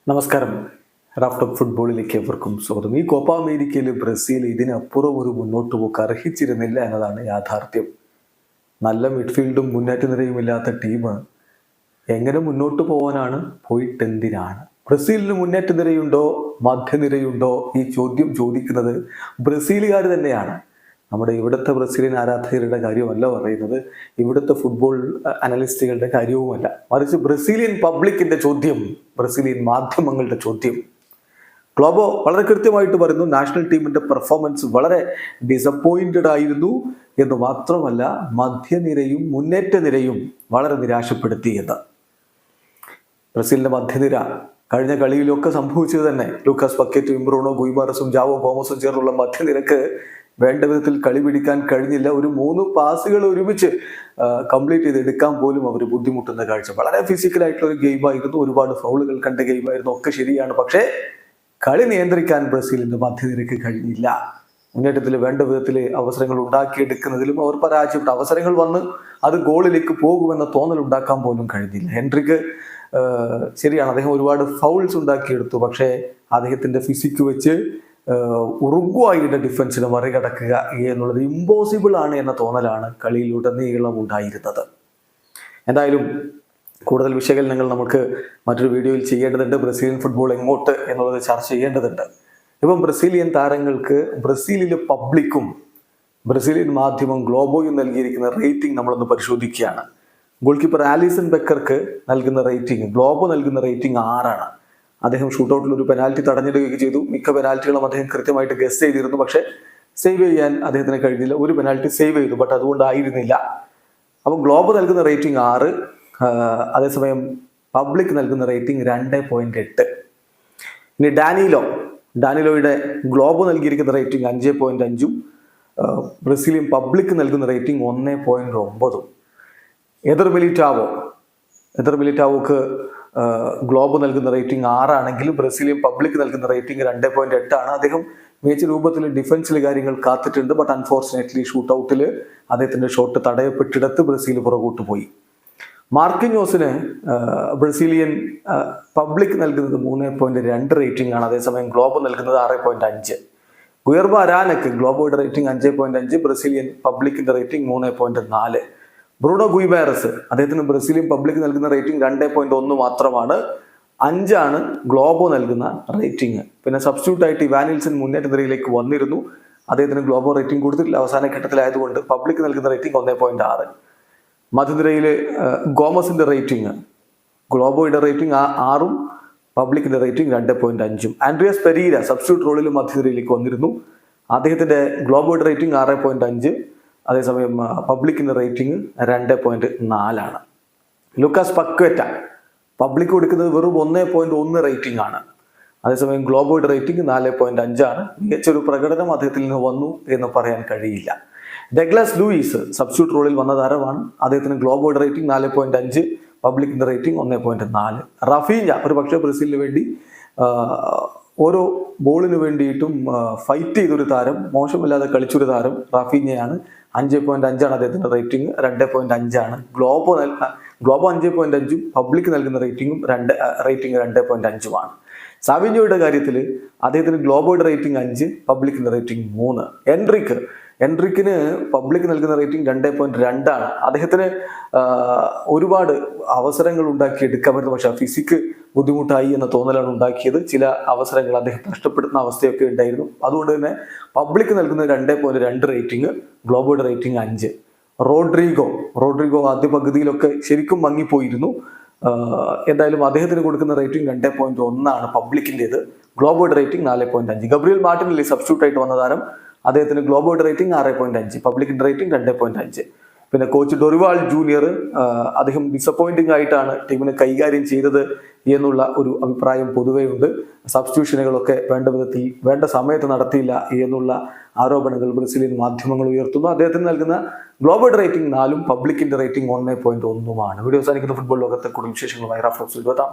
നമസ്കാരം. റാഫ് ഫുട്ബോളിലേക്ക് ഏവർക്കും സ്വാഗതം. ഈ കോപ്പ അമേരിക്കയിൽ ബ്രസീൽ ഇതിനപ്പുറം ഒരു മുന്നോട്ട് പോക്ക് അർഹിച്ചിരുന്നില്ല എന്നതാണ് യാഥാർത്ഥ്യം. നല്ല മിഡ്ഫീൽഡും മുന്നേറ്റ നിരയുമില്ലാത്ത ടീം എങ്ങനെ മുന്നോട്ട് പോകാനാണ്, പോയിട്ടെന്തിനാണ്? ബ്രസീലിന് മുന്നേറ്റ നിരയുണ്ടോ, മധ്യനിരയുണ്ടോ? ഈ ചോദ്യം ചോദിക്കുന്നത് ബ്രസീലുകാർ തന്നെയാണ്. നമ്മുടെ ഇവിടുത്തെ ബ്രസീലിയൻ ആരാധകരുടെ കാര്യമല്ല പറയുന്നത്, ഇവിടുത്തെ ഫുട്ബോൾ അനലിസ്റ്റുകളുടെ കാര്യവുമല്ല, മറിച്ച് ബ്രസീലിയൻ പബ്ലിക്കിന്റെ ചോദ്യം, ബ്രസീലിയൻ മാധ്യമങ്ങളുടെ ചോദ്യം. ഗ്ലോബോ വളരെ കൃത്യമായിട്ട് പറയുന്നു, നാഷണൽ ടീമിന്റെ പെർഫോമൻസ് വളരെ ഡിസപ്പോയിന്റഡ് ആയിരുന്നു എന്ന് മാത്രമല്ല, മധ്യനിരയും മുന്നേറ്റ നിരയും വളരെ നിരാശപ്പെടുത്തി എന്ന്. ബ്രസീലിന്റെ മധ്യനിര കഴിഞ്ഞ കളിയിലൊക്കെ സംഭവിച്ചത് തന്നെ. ലൂക്കാസ് പക്കേറ്റും ബ്രൂണോ ഗുയിമാറസും ജാവോ ഗോമസും ചേർന്നുള്ള മധ്യനിരക്ക് വേണ്ട വിധത്തിൽ കളി പിടിക്കാൻ കഴിഞ്ഞില്ല. ഒരു 3 പാസുകൾ ഒരുമിച്ച് കംപ്ലീറ്റ് ചെയ്ത് എടുക്കാൻ പോലും അവർ ബുദ്ധിമുട്ടുന്ന കാഴ്ച. വളരെ ഫിസിക്കലായിട്ടുള്ള ഒരു ഗെയിമായിരുന്നു, ഒരുപാട് ഫൗളുകൾ കണ്ട ഗെയിമായിരുന്നു, ഒക്കെ ശരിയാണ്. പക്ഷേ കളി നിയന്ത്രിക്കാൻ ബ്രസീലിന്റെ മധ്യനിരക്ക് കഴിഞ്ഞില്ല. മുന്നേറ്റത്തിൽ വേണ്ട വിധത്തിൽ അവസരങ്ങൾ ഉണ്ടാക്കിയെടുക്കുന്നതിലും അവർ പരാജയപ്പെട്ടു. അവസരങ്ങൾ വന്ന് അത് ഗോളിലേക്ക് പോകുമെന്ന തോന്നൽ ഉണ്ടാക്കാൻ പോലും കഴിഞ്ഞില്ല. ഹെൻട്രിക്ക് ശരിയാണ്, അദ്ദേഹം ഒരുപാട് ഫൗൾസ് ഉണ്ടാക്കിയെടുത്തു. പക്ഷേ അദ്ദേഹത്തിന്റെ ഫിസിക്ക് വെച്ച് ഉറുഗ്വായിയുടെ ഡിഫൻസിനെ മറികടക്കുക എന്നുള്ളത് ഇമ്പോസിബിൾ ആണ് എന്ന തോന്നലാണ് കളിയിലുടനീളം ഉണ്ടായിരുന്നത്. എന്തായാലും കൂടുതൽ വിശകലനങ്ങൾ നമുക്ക് മറ്റൊരു വീഡിയോയിൽ ചെയ്യേണ്ടതുണ്ട്. ബ്രസീലിയൻ ഫുട്ബോൾ എങ്ങോട്ട് എന്നുള്ളത് ചർച്ച ചെയ്യേണ്ടതുണ്ട്. ഇപ്പം ബ്രസീലിയൻ താരങ്ങൾക്ക് ബ്രസീലിലെ പബ്ലിക്കും ബ്രസീലിയൻ മാധ്യമം ഗ്ലോബോയും നൽകിയിരിക്കുന്ന റേറ്റിംഗ് നമ്മളൊന്ന് പരിശോധിക്കുകയാണ്. ഗോൾ കീപ്പർ ആലിസൺ ബെക്കർക്ക് നൽകുന്ന റേറ്റിംഗ്, ഗ്ലോബോ നൽകുന്ന റേറ്റിംഗ് 6 അദ്ദേഹം ഷൂട്ടൗട്ടിൽ ഒരു പെനാൽറ്റി തടഞ്ഞിടുകയൊക്കെ ചെയ്തു. മിക്ക പെനാൽറ്റികളും അദ്ദേഹം കൃത്യമായിട്ട് ഗസ് ചെയ്തിരുന്നു. പക്ഷേ സേവ് ചെയ്യാൻ അദ്ദേഹത്തിന് കഴിഞ്ഞില്ല. ഒരു പെനാൽറ്റി സേവ് ചെയ്തു, ബട്ട് അതുകൊണ്ടായിരുന്നില്ല. അപ്പം ഗ്ലോബോ നൽകുന്ന റേറ്റിംഗ് 6, അതേസമയം പബ്ലിക് നൽകുന്ന റേറ്റിംഗ് 2.8. ഇനി ഡാനിലോയുടെ ഗ്ലോബോ നൽകിയിരിക്കുന്ന റേറ്റിംഗ് 5.5, ബ്രസീലിയൻ പബ്ലിക് നൽകുന്ന റേറ്റിംഗ് 1.9. എദർ മിലിറ്റാവോക്ക് ഗ്ലോബ് നൽകുന്ന റേറ്റിംഗ് 6 ആണെങ്കിലും ബ്രസീലിയൻ പബ്ലിക് നൽകുന്ന റേറ്റിംഗ് 2.8 ആണ്. അദ്ദേഹം മികച്ച രൂപത്തിൽ ഡിഫൻസിലെ കാര്യങ്ങൾ കാത്തിട്ടുണ്ട്. ബട്ട് അൺഫോർച്ചുനേറ്റ്ലി ഷൂട്ടൗട്ടിൽ അദ്ദേഹത്തിന്റെ ഷോട്ട് തടയപ്പെട്ടിടത്ത് ബ്രസീൽ പുറകോട്ട് പോയി. മാർക്കിഞ്ഞോസിന് ബ്രസീലിയൻ പബ്ലിക് നൽകുന്നത് 3.2 റേറ്റിംഗ് ആണ്. അതേസമയം ഗ്ലോബ് നൽകുന്നത് 6.5. ഗുയർബോ അരാനക്ക് ഗ്ലോബോയുടെ റേറ്റിംഗ് 5.5, ബ്രസീലിയൻ പബ്ലിക്കിന്റെ റേറ്റിംഗ് 3.4. ബ്രൂണോ ഗുയിമാറസ്, അദ്ദേഹത്തിന് ബ്രസീലിയൻ പബ്ലിക് നൽകുന്ന റേറ്റിംഗ് 2.1 മാത്രമാണ്. 5 ഗ്ലോബോ നൽകുന്ന റേറ്റിംഗ്. പിന്നെ സബ്സ്റ്റിറ്റ്യൂട്ട് ആയിട്ട് ഇവാനിൽസൺ മുന്നേറ്റ നിരയിലേക്ക് വന്നിരുന്നു. അദ്ദേഹത്തിന് ഗ്ലോബോ റേറ്റിംഗ് കൊടുത്തിട്ടില്ല, അവസാന ഘട്ടത്തിലായതുകൊണ്ട്. പബ്ലിക് നൽകുന്ന റേറ്റിംഗ് 1.6. മധ്യനിരയിൽ ഗോമസിന്റെ റേറ്റിംഗ്, ഗ്ലോബോയുടെ റേറ്റിംഗ് 6, പബ്ലിക്കിന്റെ റേറ്റിംഗ് 2.5. ആൻഡ്രിയാസ് പെരീര സബ്സ്റ്റിറ്റ്യൂട്ട് റോളിൽ മധ്യനിരയിലേക്ക് വന്നിരുന്നു. അദ്ദേഹത്തിന്റെ ഗ്ലോബോയുടെ റേറ്റിംഗ് 6.5, അതേസമയം പബ്ലിക്കിന്റെ റേറ്റിംഗ് 2.4. ലൂക്കാസ് പക്വേറ്റ പബ്ലിക് കൊടുക്കുന്നത് വെറും 1.1 റേറ്റിംഗ് ആണ്. അതേസമയം ഗ്ലോബോയുടെ റേറ്റിംഗ് 4.5. മികച്ചൊരു പ്രകടനം അദ്ദേഹത്തിൽ നിന്ന് വന്നു എന്ന് പറയാൻ കഴിയില്ല. ഡഗ്ലസ് ലൂയിസ് സബ്സ്റ്റിറ്റ്യൂട്ട് റോളിൽ വന്ന താരമാണ്. അദ്ദേഹത്തിന് ഗ്ലോബോയുടെ റേറ്റിംഗ് 4.5, പബ്ലിക്കിന്റെ റേറ്റിംഗ് 1.4. റഫീഞ്ഞ ഒരു പക്ഷേ ബ്രസീലിന് വേണ്ടി ഓരോ ബോളിന് വേണ്ടിയിട്ടും ഫൈറ്റ് ചെയ്തൊരു താരം, മോശമില്ലാതെ കളിച്ചൊരു താരം റാഫീഞ്ഞയാണ്. 5.5 അദ്ദേഹത്തിന്റെ റേറ്റിംഗ്, 2.5. ഗ്ലോബോ 5.5, പബ്ലിക് നൽകുന്ന റേറ്റിംഗ് 2.5. സാവിഞ്ഞോയുടെ കാര്യത്തിൽ അദ്ദേഹത്തിന് ഗ്ലോബോയുടെ റേറ്റിംഗ് 5, പബ്ലിക്കിന്റെ റേറ്റിംഗ് 3. എൻട്രിക്കിന് പബ്ലിക് നൽകുന്ന റേറ്റിംഗ് 2.2. അദ്ദേഹത്തിന് ഒരുപാട് അവസരങ്ങൾ ഉണ്ടാക്കിയെടുക്കാൻ പറ്റുന്നു, പക്ഷെ ഫിസിക്ക് ബുദ്ധിമുട്ടായി എന്ന തോന്നലാണ് ഉണ്ടാക്കിയത്. ചില അവസരങ്ങൾ അദ്ദേഹം നഷ്ടപ്പെടുന്ന അവസ്ഥയൊക്കെ ഉണ്ടായിരുന്നു. അതുകൊണ്ട് തന്നെ പബ്ലിക് നൽകുന്ന 2.2 റേറ്റിംഗ്, ഗ്ലോബോയുടെ റേറ്റിംഗ് 5. റോഡ്രിഗോ ആദ്യ പകുതിയിലൊക്കെ ശരിക്കും മങ്ങിപ്പോയിരുന്നു. എന്തായാലും അദ്ദേഹത്തിന് കൊടുക്കുന്ന റേറ്റിംഗ് 2.1 പബ്ലിക്കിൻ്റെത്. ഗ്ലോബോയുടെ റേറ്റിംഗ് 4.5. ഗബ്രിയൽ മാർട്ടിനെല്ലി സബ്സ്റ്റിറ്റ്യൂട്ട് ആയിട്ട് വന്ന താരം, അദ്ദേഹത്തിന് ഗ്ലോബോയുടെ റേറ്റിംഗ് 6.5, പബ്ലിക്കിന്റെ റേറ്റിംഗ് 2.5. പിന്നെ കോച്ച് ഡൊറിവാൾ ജൂനിയർ, അദ്ദേഹം ഡിസപ്പോയിന്റിംഗ് ആയിട്ടാണ് ടീമിനെ കൈകാര്യം ചെയ്തത് എന്നുള്ള ഒരു അഭിപ്രായം പൊതുവേ ഉണ്ട്. സബ്സ്റ്റിറ്റ്യൂഷനുകളൊക്കെ വേണ്ട വിധത്തിൽ വേണ്ട സമയത്ത് നടത്തിയില്ല എന്നുള്ള ആരോപണങ്ങൾ ബ്രസീലിയൻ മാധ്യമങ്ങൾ ഉയർത്തുന്നു. അദ്ദേഹത്തിന് നൽകുന്ന ഗ്ലോബോയുടെ റേറ്റിംഗ് 4, പബ്ലിക്കിന്റെ റേറ്റിംഗ് 1.1. വീഡിയോ അവസാനിക്കുന്ന ഫുട്ബോൾ ലോകത്തെ കൂടുതൽ വിശേഷങ്ങളുമായി റാഫ് ടോക്സിൽ എത്താം.